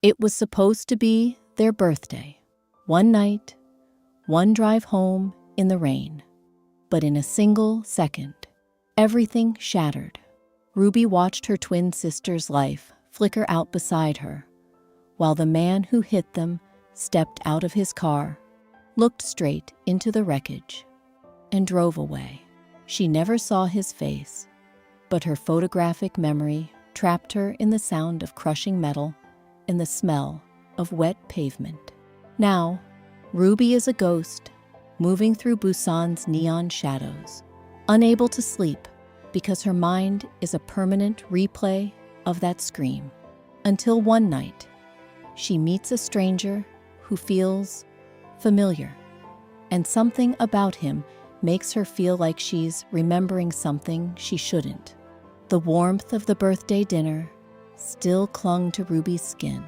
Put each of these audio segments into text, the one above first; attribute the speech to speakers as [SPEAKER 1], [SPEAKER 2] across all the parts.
[SPEAKER 1] It was supposed to be their birthday. One night, one drive home in the rain. But in a single second, everything shattered. Ruby watched her twin sister's life flicker out beside her, while the man who hit them stepped out of his car, looked straight into the wreckage, and drove away. She never saw his face, but her photographic memory trapped her in the sound of crushing metal and the smell of wet pavement. Now, Ruby is a ghost, moving through Busan's neon shadows, unable to sleep because her mind is a permanent replay of that scream. Until one night, she meets a stranger who feels familiar, and something about him makes her feel like she's remembering something she shouldn't. The warmth of the birthday dinner still clung to Ruby's skin,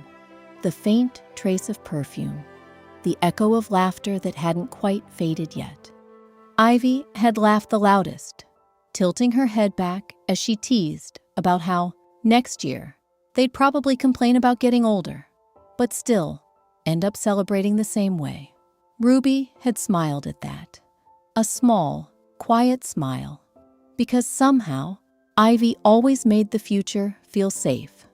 [SPEAKER 1] the faint trace of perfume, the echo of laughter that hadn't quite faded yet. Ivy had laughed the loudest, tilting her head back as she teased about how, next year, they'd probably complain about getting older, but still end up celebrating the same way. Ruby had smiled at that. A small, quiet smile, because somehow Ivy always made the future feel safe.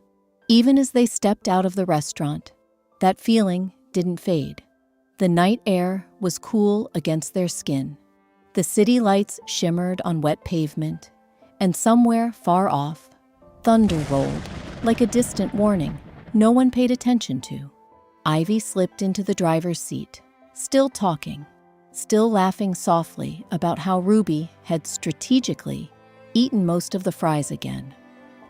[SPEAKER 1] Even as they stepped out of the restaurant, that feeling didn't fade. The night air was cool against their skin. The city lights shimmered on wet pavement, and somewhere far off, thunder rolled like a distant warning no one paid attention to. Ivy slipped into the driver's seat, still talking, still laughing softly about how Ruby had strategically eaten most of the fries again.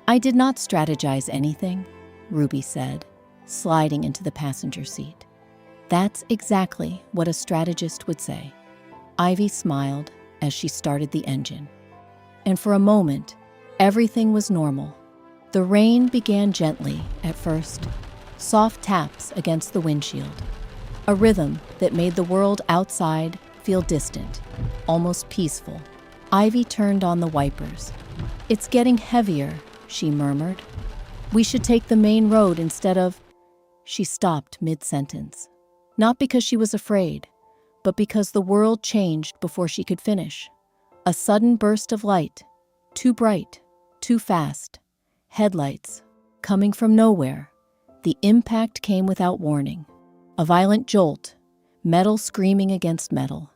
[SPEAKER 1] "I did not strategize anything," Ruby said, sliding into the passenger seat. "That's exactly what a strategist would say." Ivy smiled as she started the engine. And for a moment, everything was normal. The rain began gently at first, soft taps against the windshield, a rhythm that made the world outside feel distant, almost peaceful. Ivy turned on the wipers. "It's getting heavier," she murmured. "We should take the main road instead of—" She stopped mid-sentence, not because she was afraid, but because the world changed before she could finish. A sudden burst of light, too bright, too fast, headlights coming from nowhere. The impact came without warning. A violent jolt, metal screaming against metal.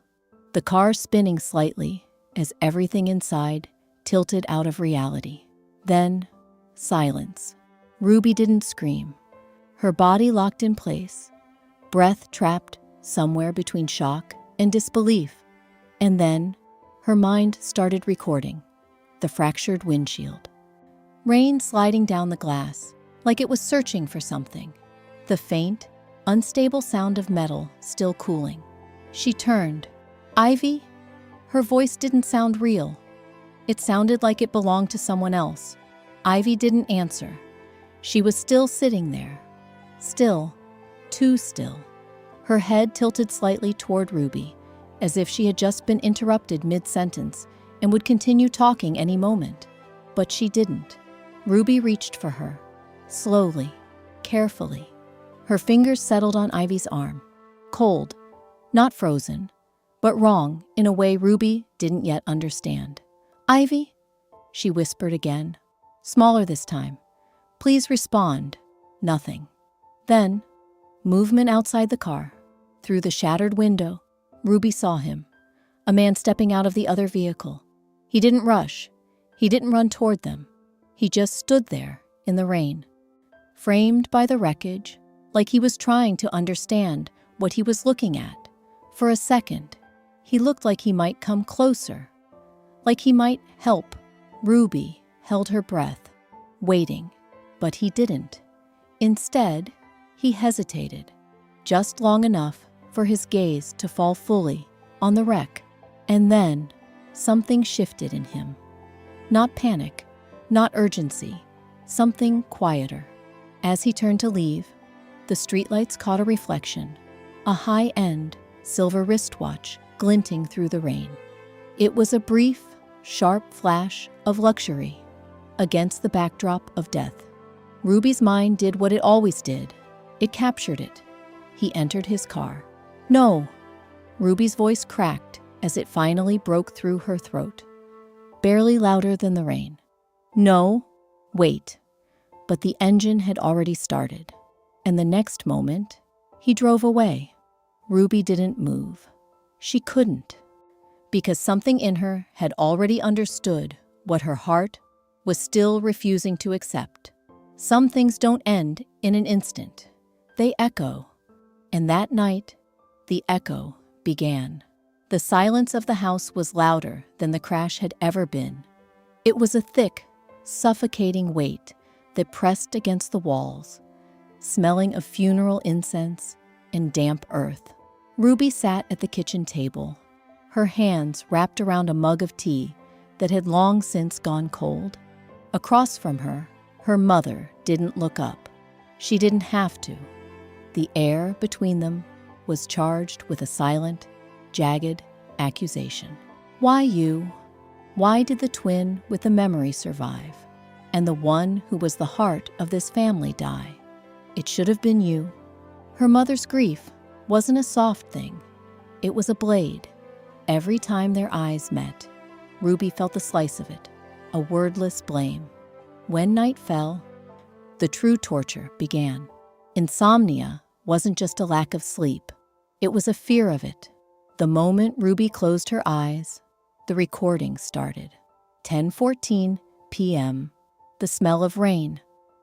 [SPEAKER 1] The car spinning slightly as everything inside tilted out of reality. Then, silence. Ruby didn't scream. Her body locked in place, breath trapped somewhere between shock and disbelief. And then, her mind started recording the fractured windshield. Rain sliding down the glass, like it was searching for something. The faint, unstable sound of metal still cooling. She turned. "Ivy?" Her voice didn't sound real. It sounded like it belonged to someone else. Ivy didn't answer. She was still sitting there. Still, too still. Her head tilted slightly toward Ruby, as if she had just been interrupted mid-sentence and would continue talking any moment. But she didn't. Ruby reached for her, slowly, carefully. Her fingers settled on Ivy's arm, cold, not frozen, but wrong in a way Ruby didn't yet understand. "Ivy?" she whispered again, smaller this time. "Please respond." Nothing. Then, movement outside the car. Through the shattered window, Ruby saw him, a man stepping out of the other vehicle. He didn't rush. He didn't run toward them. He just stood there in the rain, framed by the wreckage, like he was trying to understand what he was looking at. For a second, he looked like he might come closer, like he might help. Ruby held her breath, waiting, but he didn't. Instead, he hesitated, just long enough for his gaze to fall fully on the wreck. And then, something shifted in him. Not panic, not urgency, something quieter. As he turned to leave, the streetlights caught a reflection, a high-end silver wristwatch glinting through the rain. It was a brief, sharp flash of luxury against the backdrop of death. Ruby's mind did what it always did. It captured it. He entered his car. "No!" Ruby's voice cracked as it finally broke through her throat, barely louder than the rain. "No, wait." But the engine had already started, and the next moment, he drove away. Ruby didn't move. She couldn't, because something in her had already understood what her heart was still refusing to accept. Some things don't end in an instant. They echo. And that night, the echo began. The silence of the house was louder than the crash had ever been. It was a thick, suffocating weight that pressed against the walls, smelling of funeral incense and damp earth. Ruby sat at the kitchen table, her hands wrapped around a mug of tea that had long since gone cold. Across from her, her mother didn't look up. She didn't have to. The air between them was charged with a silent, jagged accusation. Why you? Why did the twin with the memory survive, and the one who was the heart of this family die? It should have been you. Her mother's grief wasn't a soft thing. It was a blade. Every time their eyes met, Ruby felt the slice of it, a wordless blame. When night fell, the true torture began. Insomnia wasn't just a lack of sleep. It was a fear of it. The moment Ruby closed her eyes, the recording started. 10:14 p.m. The smell of rain,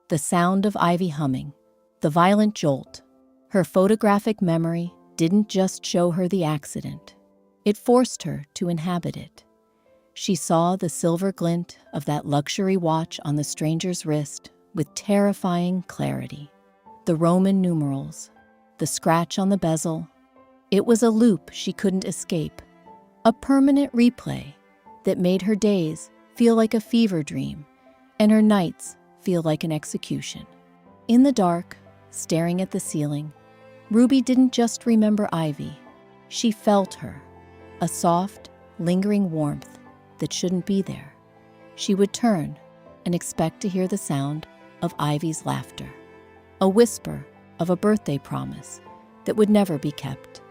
[SPEAKER 1] the sound of ivy humming, the violent jolt. Her photographic memory didn't just show her the accident. It forced her to inhabit it. She saw the silver glint of that luxury watch on the stranger's wrist with terrifying clarity. The Roman numerals, the scratch on the bezel. It was a loop she couldn't escape, a permanent replay that made her days feel like a fever dream and her nights feel like an execution. In the dark, staring at the ceiling, Ruby didn't just remember Ivy. She felt her, a soft, lingering warmth that shouldn't be there. She would turn and expect to hear the sound of Ivy's laughter, a whisper of a birthday promise that would never be kept.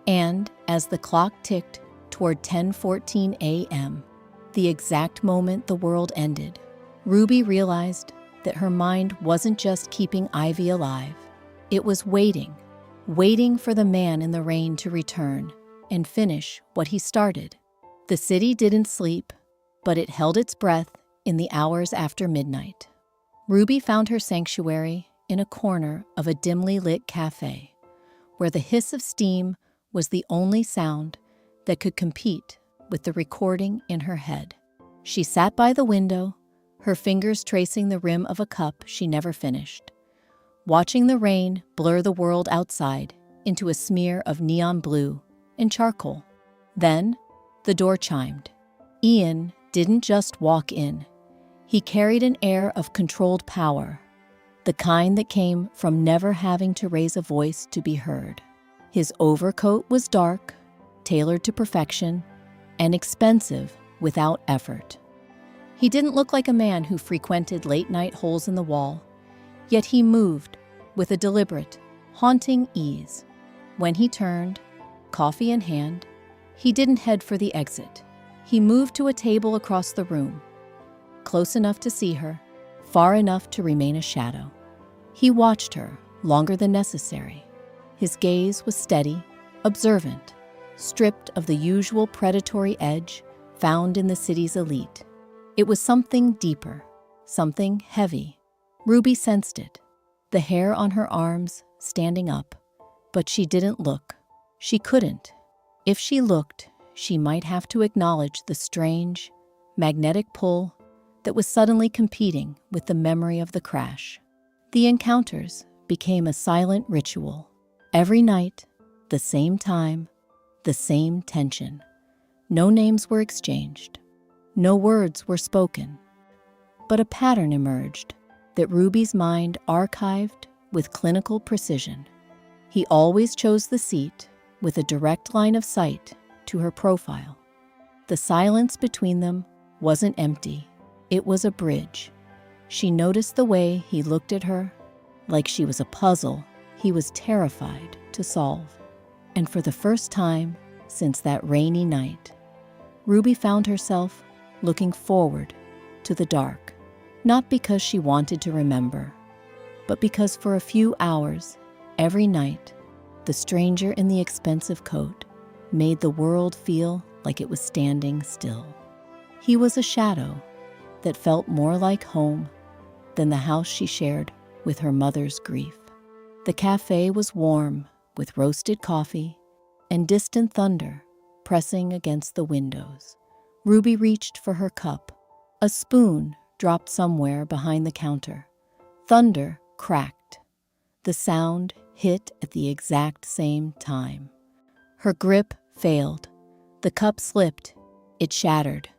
[SPEAKER 1] And as the clock ticked toward 10:14 a.m., the exact moment the world ended, Ruby realized that her mind wasn't just keeping Ivy alive. It was waiting for the man in the rain to return and finish what he started. The city didn't sleep, but it held its breath in the hours after midnight. Ruby found her sanctuary in a corner of a dimly lit cafe, where the hiss of steam was the only sound that could compete with the recording in her head. She sat by the window, her fingers tracing the rim of a cup she never finished, watching the rain blur the world outside into a smear of neon blue and charcoal. Then, the door chimed. Ian didn't just walk in. He carried an air of controlled power, the kind that came from never having to raise a voice to be heard. His overcoat was dark, tailored to perfection, and expensive without effort. He didn't look like a man who frequented late-night holes in the wall, yet he moved with a deliberate, haunting ease. When he turned, coffee in hand, he didn't head for the exit. He moved to a table across the room, close enough to see her, far enough to remain a shadow. He watched her longer than necessary. His gaze was steady, observant, stripped of the usual predatory edge found in the city's elite. It was something deeper, something heavy. Ruby sensed it, the hair on her arms standing up, but she didn't look. She couldn't. If she looked, she might have to acknowledge the strange, magnetic pull that was suddenly competing with the memory of the crash. The encounters became a silent ritual. Every night, the same time, the same tension. No names were exchanged. No words were spoken. But a pattern emerged that Ruby's mind archived with clinical precision. He always chose the seat with a direct line of sight to her profile. The silence between them wasn't empty. It was a bridge. She noticed the way he looked at her, like she was a puzzle he was terrified to solve. And for the first time since that rainy night, Ruby found herself looking forward to the dark, not because she wanted to remember, but because for a few hours every night, the stranger in the expensive coat made the world feel like it was standing still. He was a shadow that felt more like home than the house she shared with her mother's grief. The cafe was warm with roasted coffee and distant thunder pressing against the windows. Ruby reached for her cup. A spoon dropped somewhere behind the counter. Thunder cracked. The sound hit at the exact same time. Her grip failed. The cup slipped. It shattered.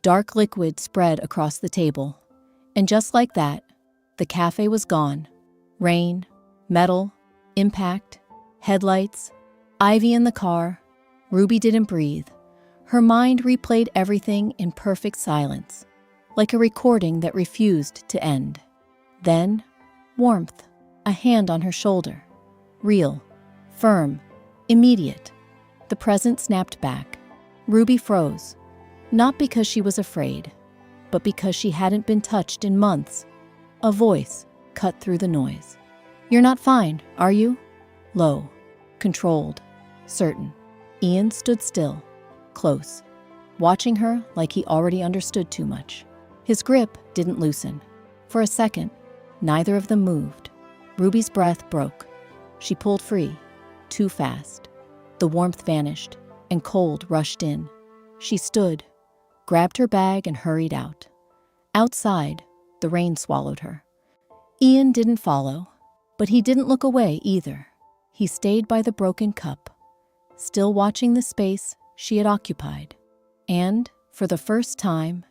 [SPEAKER 1] Dark liquid spread across the table. And just like that, the cafe was gone. Rain, metal, impact, headlights, Ivy in the car. Ruby didn't breathe. Her mind replayed everything in perfect silence, like a recording that refused to end. Then, warmth, a hand on her shoulder. Real, firm, immediate. The present snapped back. Ruby froze, not because she was afraid, but because she hadn't been touched in months. A voice cut through the noise. "You're not fine, are you?" Low, controlled, certain. Ian stood still, close, watching her like he already understood too much. His grip didn't loosen. For a second, neither of them moved. Ruby's breath broke. She pulled free, too fast. The warmth vanished, and cold rushed in. She stood, grabbed her bag, and hurried out. Outside, the rain swallowed her. Ian didn't follow, but he didn't look away either. He stayed by the broken cup, still watching the space she had occupied. And, for the first time,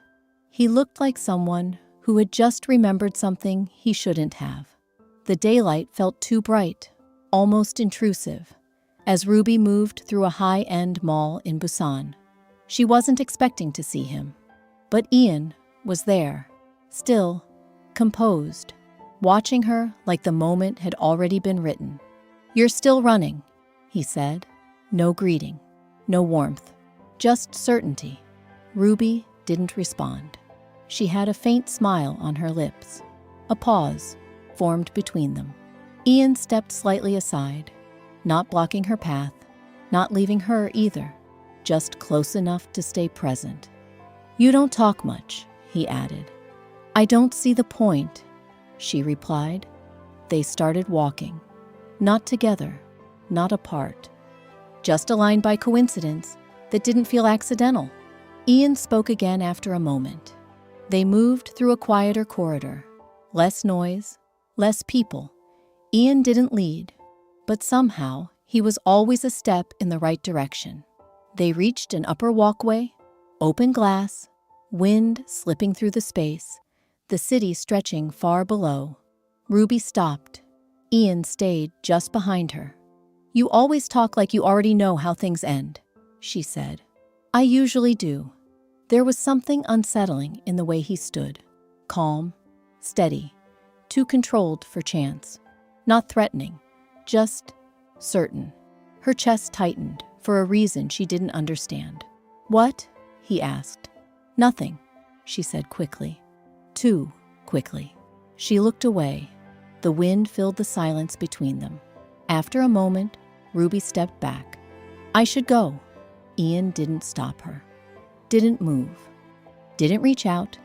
[SPEAKER 1] he looked like someone who had just remembered something he shouldn't have. The daylight felt too bright, almost intrusive, as Ruby moved through a high-end mall in Busan. She wasn't expecting to see him, but Ian was there, still, composed, watching her like the moment had already been written. "You're still running," he said. No greeting, no warmth, just certainty. Ruby didn't respond. She had a faint smile on her lips. A pause formed between them. Ian stepped slightly aside, not blocking her path, not leaving her either, just close enough to stay present. "You don't talk much," he added. "I don't see the point," she replied. They started walking, not together, not apart, just aligned by coincidence that didn't feel accidental. Ian spoke again after a moment. They moved through a quieter corridor. Less noise, less people. Ian didn't lead, but somehow he was always a step in the right direction. They reached an upper walkway, open glass, wind slipping through the space, the city stretching far below. Ruby stopped. Ian stayed just behind her. "You always talk like you already know how things end," she said. "I usually do." There was something unsettling in the way he stood. Calm, steady, too controlled for chance. Not threatening, just certain. Her chest tightened for a reason she didn't understand. "What?" he asked. "Nothing," she said quickly. Too quickly. She looked away. The wind filled the silence between them. After a moment, Ruby stepped back. "I should go." Ian didn't stop her. Didn't move. Didn't reach out.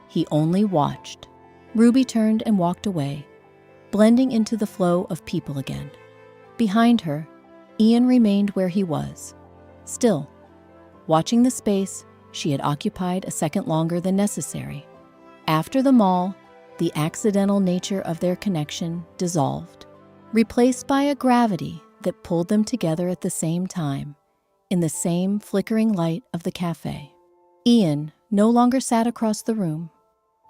[SPEAKER 1] He only watched. Ruby turned and walked away, blending into the flow of people again. Behind her, Ian remained where he was, still, watching the space she had occupied a second longer than necessary. After the mall, the accidental nature of their connection dissolved, replaced by a gravity that pulled them together at the same time, in the same flickering light of the cafe. Ian no longer sat across the room.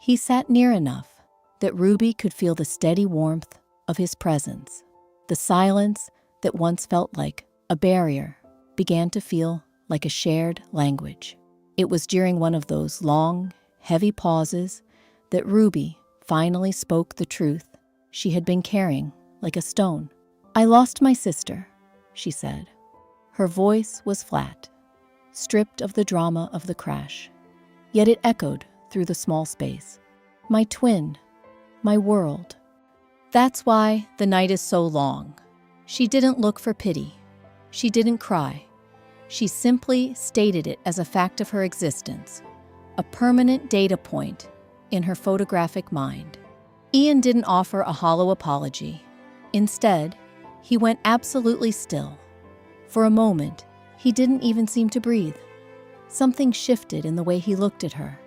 [SPEAKER 1] He sat near enough that Ruby could feel the steady warmth of his presence. The silence that once felt like a barrier began to feel like a shared language. It was during one of those long, heavy pauses that Ruby finally spoke the truth she had been carrying like a stone. "I lost my sister," she said. Her voice was flat, stripped of the drama of the crash, yet it echoed through the small space. "My twin, my world." That's why the night is so long. She didn't look for pity. She didn't cry. She simply stated it as a fact of her existence, a permanent data point in her photographic mind. Ian didn't offer a hollow apology. Instead, he went absolutely still. For a moment, he didn't even seem to breathe. Something shifted in the way he looked at her.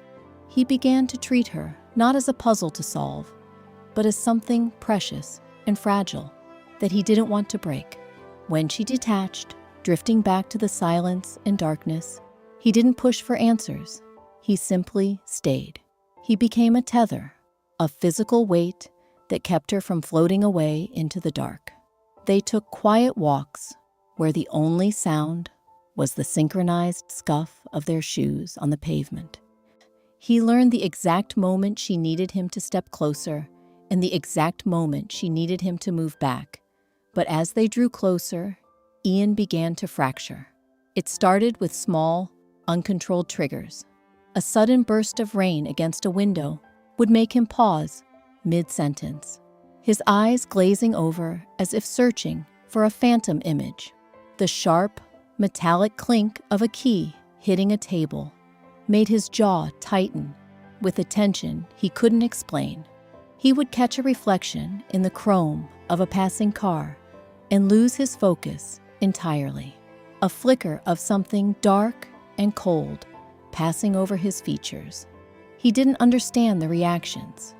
[SPEAKER 1] He began to treat her not as a puzzle to solve, but as something precious and fragile that he didn't want to break. When she detached, drifting back to the silence and darkness, he didn't push for answers. He simply stayed. He became a tether, a physical weight that kept her from floating away into the dark. They took quiet walks where the only sound was the synchronized scuff of their shoes on the pavement. He learned the exact moment she needed him to step closer and the exact moment she needed him to move back. But as they drew closer, Ian began to fracture. It started with small, uncontrolled triggers. A sudden burst of rain against a window would make him pause mid-sentence, his eyes glazing over as if searching for a phantom image. The sharp, metallic clink of a key hitting a table made his jaw tighten with a tension he couldn't explain. He would catch a reflection in the chrome of a passing car and lose his focus entirely. A flicker of something dark and cold passing over his features. He didn't understand the reactions.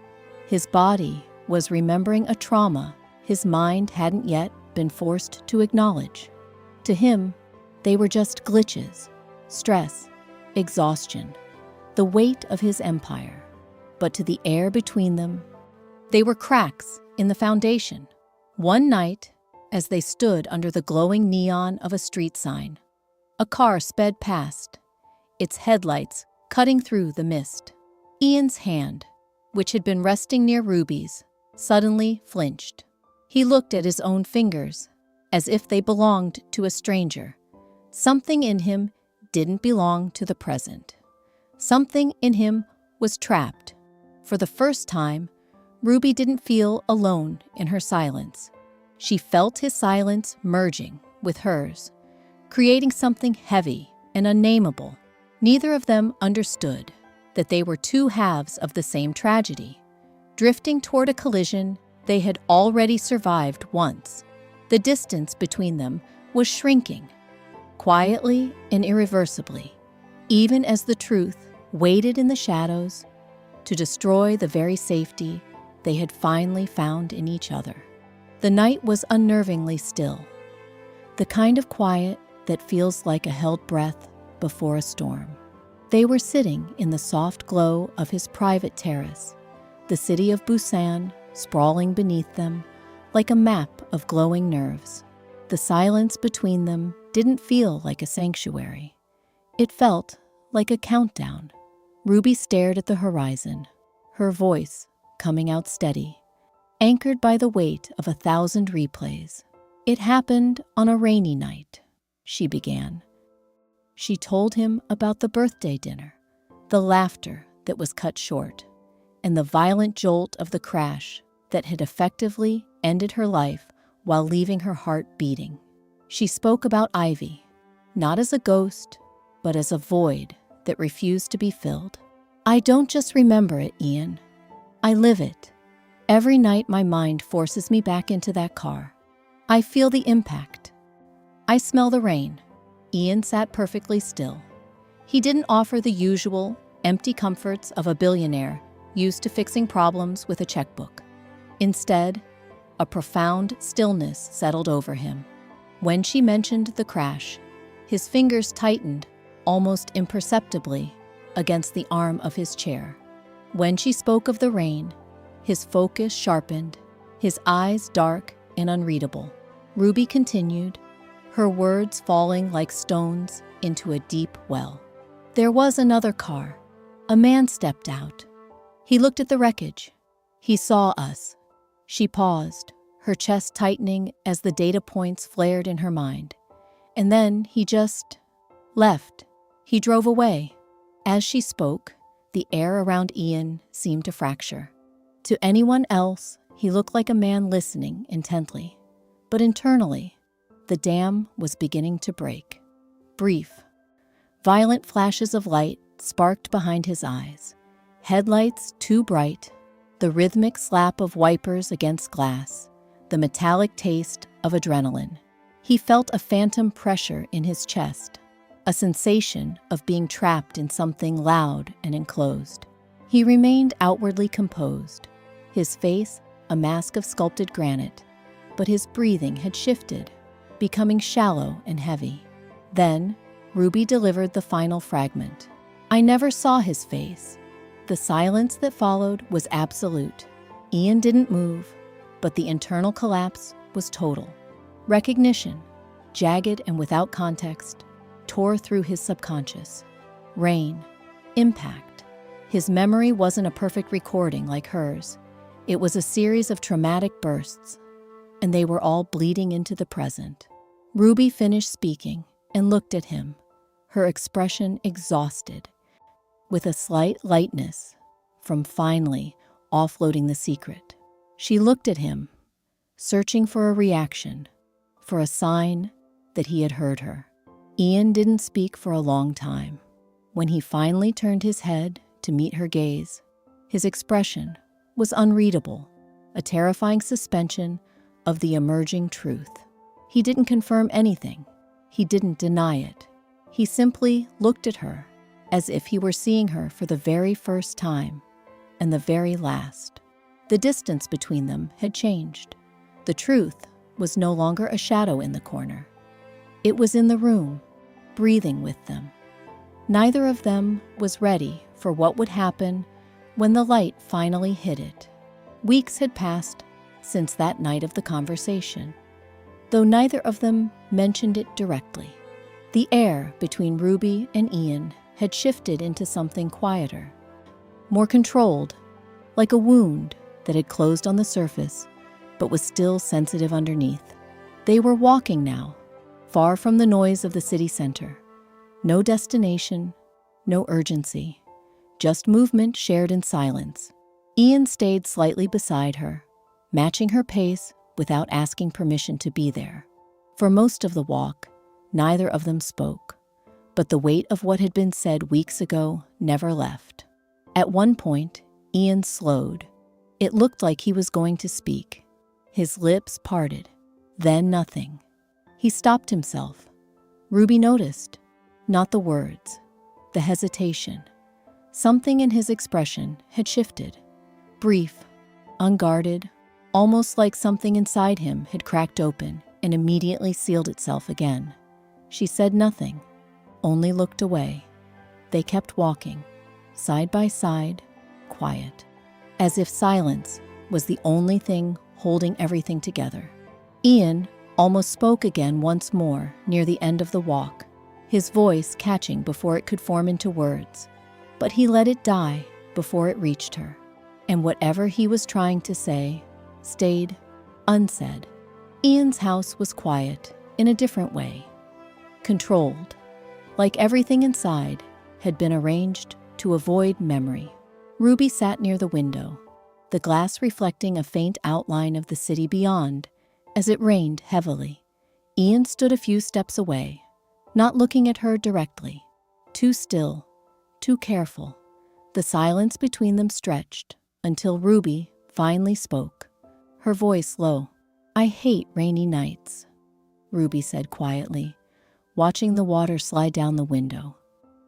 [SPEAKER 1] His body was remembering a trauma his mind hadn't yet been forced to acknowledge. To him, they were just glitches, stress, exhaustion, the weight of his empire. But to the air between them, they were cracks in the foundation. One night, as they stood under the glowing neon of a street sign, a car sped past, its headlights cutting through the mist. Ian's hand, which had been resting near Ruby's, suddenly flinched. He looked at his own fingers, as if they belonged to a stranger. Something in him didn't belong to the present. Something in him was trapped. For the first time, Ruby didn't feel alone in her silence. She felt his silence merging with hers, creating something heavy and unnameable. Neither of them understood that they were two halves of the same tragedy, drifting toward a collision they had already survived once. The distance between them was shrinking, quietly and irreversibly, even as the truth waited in the shadows to destroy the very safety they had finally found in each other. The night was unnervingly still, the kind of quiet that feels like a held breath before a storm. They were sitting in the soft glow of his private terrace, the city of Busan sprawling beneath them like a map of glowing nerves. The silence between them didn't feel like a sanctuary. It felt like a countdown. Ruby stared at the horizon, her voice coming out steady, anchored by the weight of 1,000 replays. "It happened on a rainy night," she began. She told him about the birthday dinner, the laughter that was cut short, and the violent jolt of the crash that had effectively ended her life while leaving her heart beating. She spoke about Ivy, not as a ghost, but as a void that refused to be filled. "I don't just remember it, Ian. I live it. Every night my mind forces me back into that car. I feel the impact. I smell the rain." Ian sat perfectly still. He didn't offer the usual, empty comforts of a billionaire used to fixing problems with a checkbook. Instead, a profound stillness settled over him. When she mentioned the crash, his fingers tightened almost imperceptibly against the arm of his chair. When she spoke of the rain, his focus sharpened, his eyes dark and unreadable. Ruby continued, her words falling like stones into a deep well. "There was another car. A man stepped out. He looked at the wreckage. He saw us." She paused, her chest tightening as the data points flared in her mind. And then he just left. He drove away. As she spoke, the air around Ian seemed to fracture. To anyone else, he looked like a man listening intently. But internally, the dam was beginning to break. Brief, violent flashes of light sparked behind his eyes. Headlights too bright, the rhythmic slap of wipers against glass, the metallic taste of adrenaline. He felt a phantom pressure in his chest, a sensation of being trapped in something loud and enclosed. He remained outwardly composed, his face a mask of sculpted granite, but his breathing had shifted, becoming shallow and heavy. Then, Ruby delivered the final fragment. I never saw his face. The silence that followed was absolute. Ian didn't move, but the internal collapse was total. Recognition, jagged and without context, tore through his subconscious. Rain, impact. His memory wasn't a perfect recording like hers. It was a series of traumatic bursts, and they were all bleeding into the present. Ruby finished speaking and looked at him, her expression exhausted, with a slight lightness from finally offloading the secret. She looked at him, searching for a reaction, for a sign that he had heard her. Ian didn't speak for a long time. When he finally turned his head to meet her gaze, his expression was unreadable, a terrifying suspension of the emerging truth. He didn't confirm anything. He didn't deny it. He simply looked at her as if he were seeing her for the very first time and the very last. The distance between them had changed. The truth was no longer a shadow in the corner. It was in the room, breathing with them. Neither of them was ready for what would happen when the light finally hit it. Weeks had passed since that night of the conversation, though neither of them mentioned it directly. The air between Ruby and Ian had shifted into something quieter, more controlled, like a wound that had closed on the surface but was still sensitive underneath. They were walking now, far from the noise of the city center. No destination, no urgency, just movement shared in silence. Ian stayed slightly beside her, matching her pace without asking permission to be there. For most of the walk, neither of them spoke, but the weight of what had been said weeks ago never left. At one point, Ian slowed. It looked like he was going to speak. His lips parted, then nothing. He stopped himself. Ruby noticed, not the words, the hesitation. Something in his expression had shifted. Brief, unguarded, almost like something inside him had cracked open and immediately sealed itself again. She said nothing, only looked away. They kept walking, side by side, quiet, as if silence was the only thing holding everything together. Ian almost spoke again once more near the end of the walk, his voice catching before it could form into words. But he let it die before it reached her, and whatever he was trying to say stayed unsaid. Ian's house was quiet in a different way, controlled, like everything inside had been arranged to avoid memory. Ruby sat near the window, the glass reflecting a faint outline of the city beyond as it rained heavily. Ian stood a few steps away, not looking at her directly, too still, too careful. The silence between them stretched until Ruby finally spoke, her voice low. "I hate rainy nights," Ruby said quietly, watching the water slide down the window.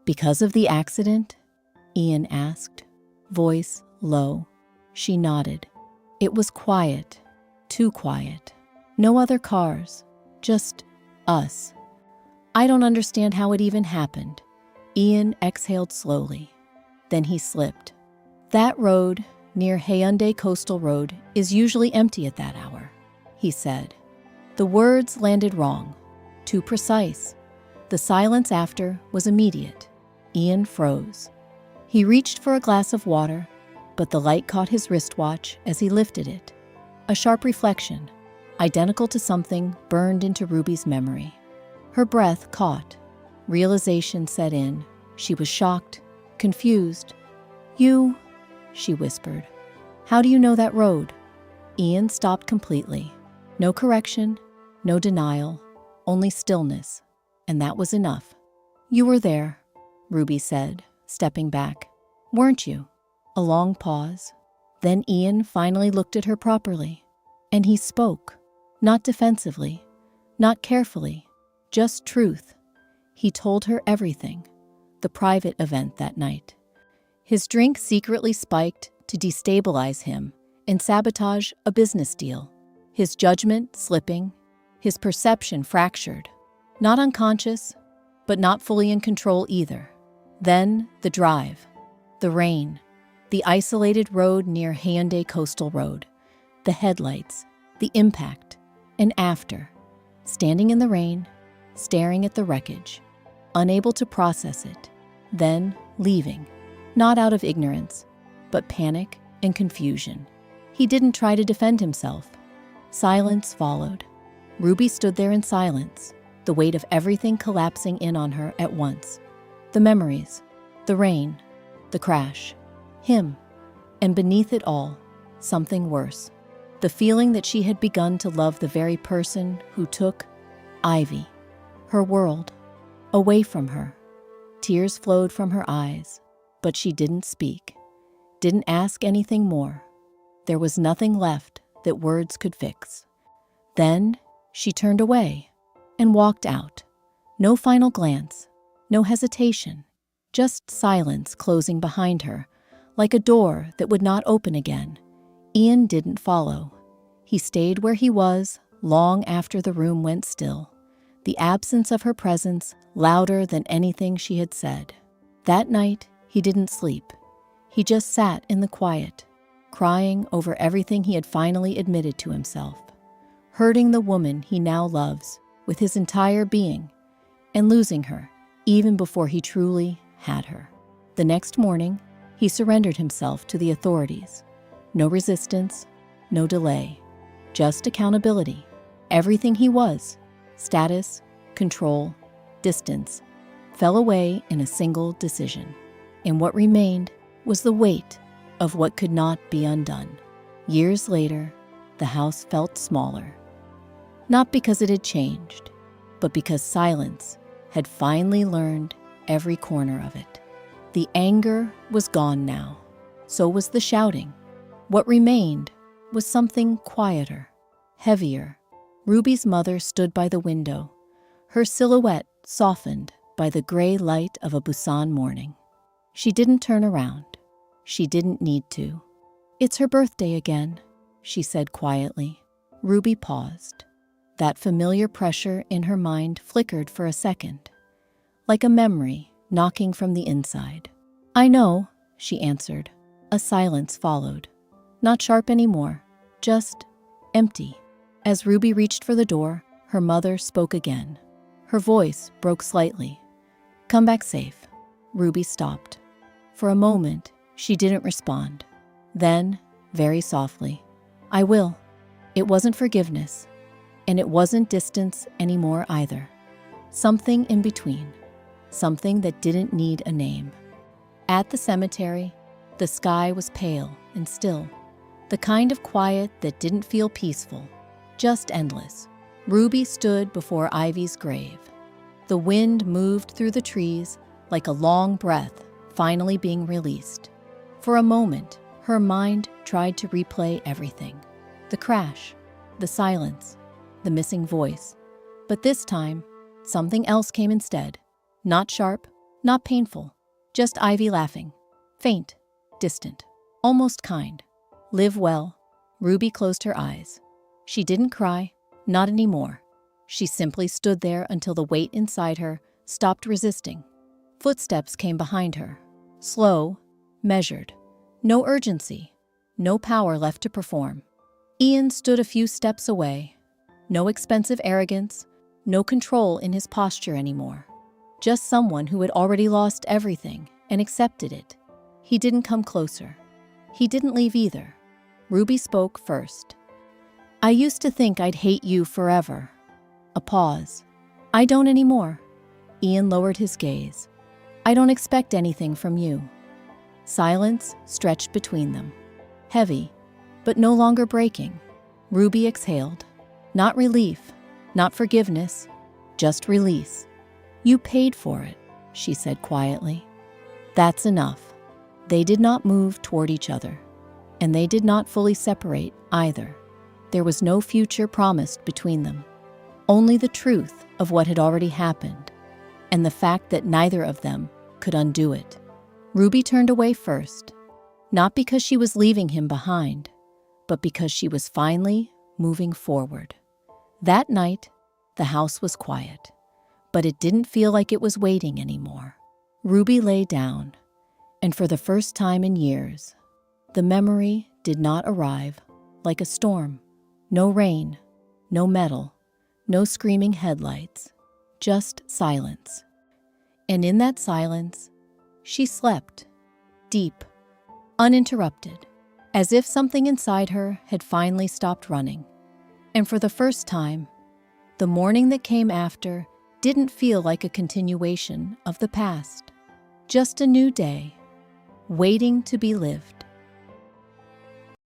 [SPEAKER 1] "Because of the accident?" Ian asked, voice low. She nodded. It was quiet, too quiet. No other cars, just us. "I don't understand how it even happened." Ian exhaled slowly. Then he slipped. "That road, near Hyundai Coastal Road, is usually empty at that hour," he said. The words landed wrong, too precise. The silence after was immediate. Ian froze. He reached for a glass of water, but the light caught his wristwatch as he lifted it. A sharp reflection, identical to something burned into Ruby's memory. Her breath caught. Realization set in. She was shocked, confused. "You," she whispered. "How do you know that road?" Ian stopped completely. No correction, no denial, only stillness, and that was enough. "You were there," Ruby said, stepping back. "Weren't you?" A long pause. Then Ian finally looked at her properly, and he spoke, not defensively, not carefully, just truth. He told her everything, the private event that night. His drink secretly spiked to destabilize him and sabotage a business deal. His judgment slipping, his perception fractured. Not unconscious, but not fully in control either. Then the drive, the rain, the isolated road near Hyundai Coastal Road, the headlights, the impact, and after, standing in the rain, staring at the wreckage, unable to process it, then leaving, not out of ignorance, but panic and confusion. He didn't try to defend himself. Silence followed. Ruby stood there in silence, the weight of everything collapsing in on her at once. The memories, the rain, the crash, him, and beneath it all, something worse. The feeling that she had begun to love the very person who took Ivy, her world, away from her. Tears flowed from her eyes, but she didn't speak, didn't ask anything more. There was nothing left that words could fix. Then she turned away and walked out. No final glance, no hesitation, just silence closing behind her, like a door that would not open again. Ian didn't follow. He stayed where he was long after the room went still, the absence of her presence louder than anything she had said. That night, he didn't sleep. He just sat in the quiet, crying over everything he had finally admitted to himself, hurting the woman he now loves with his entire being, and losing her even before he truly had her. The next morning, he surrendered himself to the authorities. No resistance, no delay, just accountability. Everything he was, status, control, distance, fell away in a single decision. And what remained was the weight of what could not be undone. Years later, the house felt smaller. Not because it had changed, but because silence had finally learned every corner of it. The anger was gone now. So was the shouting. What remained was something quieter, heavier. Ruby's mother stood by the window, her silhouette softened by the gray light of a Busan morning. She didn't turn around. She didn't need to. "It's her birthday again," she said quietly. Ruby paused. That familiar pressure in her mind flickered for a second, like a memory knocking from the inside. "I know," she answered. A silence followed. Not sharp anymore, just empty. As Ruby reached for the door, her mother spoke again. Her voice broke slightly. "Come back safe." Ruby stopped. For a moment, she didn't respond. Then, very softly, "I will." It wasn't forgiveness, and it wasn't distance anymore either. Something in between, something that didn't need a name. At the cemetery, the sky was pale and still, the kind of quiet that didn't feel peaceful, just endless. Ruby stood before Ivy's grave. The wind moved through the trees like a long breath finally being released. For a moment, her mind tried to replay everything. The crash, the silence, the missing voice. But this time, something else came instead. Not sharp, not painful, just Ivy laughing. Faint, distant, almost kind. "Live well." Ruby closed her eyes. She didn't cry, not anymore. She simply stood there until the weight inside her stopped resisting. Footsteps came behind her, slow, measured. No urgency, no power left to perform. Ian stood a few steps away. No expensive arrogance, no control in his posture anymore. Just someone who had already lost everything and accepted it. He didn't come closer. He didn't leave either. Ruby spoke first. I used to think I'd hate you forever. A pause. I don't anymore. Ian lowered his gaze. I don't expect anything from you. Silence stretched between them. Heavy, but no longer breaking. Ruby exhaled. Not relief, not forgiveness, just release. You paid for it, she said quietly. That's enough. They did not move toward each other, and they did not fully separate either. There was no future promised between them, only the truth of what had already happened, and the fact that neither of them could undo it. Ruby turned away first, not because she was leaving him behind, but because she was finally moving forward. That night, the house was quiet, but it didn't feel like it was waiting anymore. Ruby lay down, and for the first time in years, the memory did not arrive like a storm. No rain, no metal, no screaming headlights, just silence. And in that silence, she slept, deep, uninterrupted, as if something inside her had finally stopped running. And for the first time, the morning that came after didn't feel like a continuation of the past, just a new day, waiting to be lived.